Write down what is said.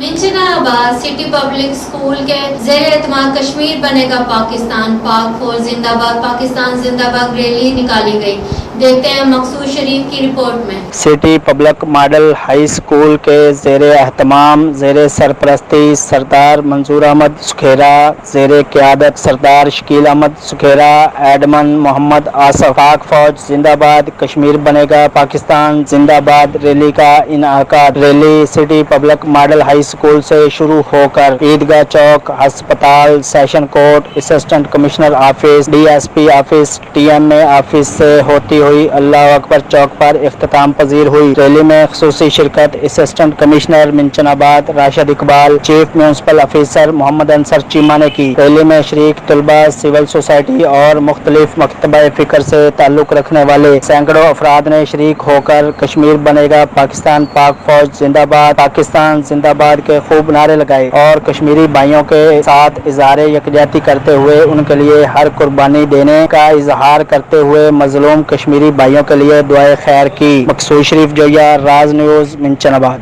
منشناباد city public school کے زیر اہتمام کشمیر بنے گا پاکستان، پاک فوج زندہ باد، پاکستان زندہ باد ریلی نکالی گئی۔ دیکھتے ہیں مقصود شریف کی رپورٹ میں۔ City public model high school کے زیر اہتمام، زیر سرپرستی سردار منظور احمد سکھیرا، زیر قیادت سردار شکیل احمد سکھیرا، ایڈمن محمد آصف، پاک فوج زندہ باد، کشمیر بنے گا پاکستان زندہ باد ریلی کا انعقاد۔ Rally city public model high school سے شروع ہو کر عیدگاہ چوک، ہسپتال، session court, assistant commissioner office, D S P office, T M A office سے ہوتی ہوئی اللہ اکبر چوک پر اختتام پذیر ہوئی۔ ریلی میں خصوصی شرکت اسسٹنٹ کمشنر منشن آباد Rashid Iqbal, chief municipal officer Muhammad Ansar Cheema نے کی۔ ریلی میں شریک طلباء، سول سوسائٹی اور مختلف مکتبہ فکر سے تعلق رکھنے والے سینکڑوں افراد نے شریک ہو کر کشمیر بنے گا پاکستان، پاک فوج زندہ باد، پاکستان زندہ باد کے خوب نعرے لگائے اور کشمیری بھائیوں کے ساتھ اظہار یکجہتی کرتے ہوئے ان کے لیے ہر قربانی دینے کا اظہار کرتے ہوئے مظلوم کشمیری بھائیوں کے لیے دعائے خیر کی۔ مقصود شریف جویا، راز نیوز، منشن آباد۔